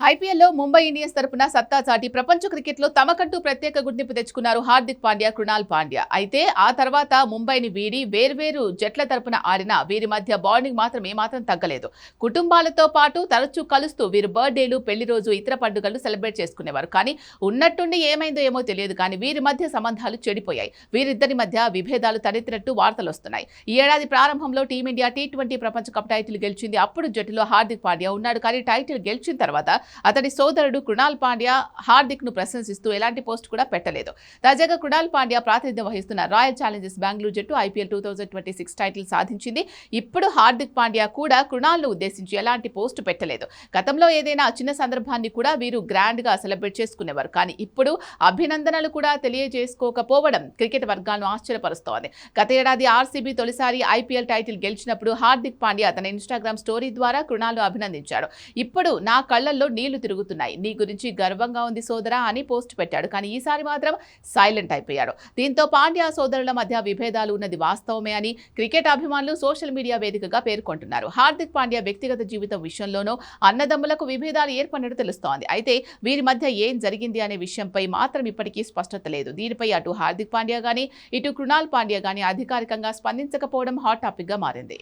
ఐపీఎల్లో ముంబై ఇండియన్స్ తరపున సత్తా చాటి ప్రపంచ క్రికెట్లో తమకంటూ ప్రత్యేక గుర్తింపు తెచ్చుకున్నారు హార్దిక్ పాండ్యా, కృణాల్ పాండ్యా. అయితే ఆ తర్వాత ముంబైని వీడి వేర్వేరు జట్ల తరపున ఆడిన వీరి మధ్య బాండింగ్ మాత్రం ఏమాత్రం తగ్గలేదు. కుటుంబాలతో పాటు తరచూ కలుస్తూ వీరు బర్త్డేలు, పెళ్లి రోజు, ఇతర పండుగలు సెలబ్రేట్ చేసుకునేవారు. కానీ ఉన్నట్టుండి ఏమైందో ఏమో తెలియదు కానీ వీరి మధ్య సంబంధాలు చెడిపోయాయి. వీరిద్దరి మధ్య విభేదాలు తలెత్తినట్టు వార్తలు వస్తున్నాయి. ఈ ఏడాది ప్రారంభంలో టీమిండియా టీ20 ప్రపంచ కప్ టైటిల్ గెలిచింది. అప్పుడు జట్టులో హార్దిక్ పాండ్యా ఉన్నాడు. కానీ టైటిల్ గెలిచిన తర్వాత అతడి సోదరుడు కృణాల్ పాండ్యా హార్దిక్ ను ప్రశంసిస్తూ ఎలాంటి పోస్ట్ కూడా పెట్టలేదు. తాజాగా కృణాల్ పాండ్యా ప్రాతినిధ్యం వహిస్తున్న రాయల్ ఛాలెంజర్స్ బెంగళూరు జట్టు ఐపీఎల్ 2026 టైటిల్ సాధించింది. ఇప్పుడు హార్దిక్ పాండ్యా కూడా కృణాల్ ను ఉద్దేశించి ఎలాంటి పోస్ట్ పెట్టలేదు. గతంలో ఏదైనా చిన్న సందర్భాన్ని కూడా వీరు గ్రాండ్ గా సెలబ్రేట్ చేసుకునేవారు. కానీ ఇప్పుడు అభినందనలు కూడా తెలియజేసుకోకపోవడం క్రికెట్ వర్గాలను ఆశ్చర్యపరుస్తోంది. గత ఏడాది ఆర్సీబీ తొలిసారి ఐపీఎల్ టైటిల్ గెలిచినప్పుడు హార్దిక్ పాండ్యా తన ఇన్స్టాగ్రామ్ స్టోరీ ద్వారా కృణాల్ ను అభినందించాడు. ఇప్పుడు నా కళ్లల్లో నీళ్లు తిరుగుతున్నాయి, నీ గురించి గర్వంగా ఉంది సోదరా అని పోస్ట్ పెట్టాడు. కానీ ఈసారి మాత్రం సైలెంట్ అయిపోయాడు. దీంతో పాండ్యా సోదరుల మధ్య విభేదాలు ఉన్నది వాస్తవమే అని క్రికెట్ అభిమానులు సోషల్ మీడియా వేదికగా పేర్కొంటున్నారు. హార్దిక్ పాండ్యా వ్యక్తిగత జీవితం విషయంలోనూ అన్నదమ్ములకు విభేదాలు ఏర్పడినట్టు తెలుస్తోంది. అయితే వీరి మధ్య ఏం జరిగింది అనే విషయంపై మాత్రం ఇప్పటికీ స్పష్టత లేదు. దీనిపై అటు హార్దిక్ పాండ్యా గానీ ఇటు కృణాల్ పాండ్యా గానీ అధికారికంగా స్పందించకపోవడం హాట్ టాపిక్ గా మారింది.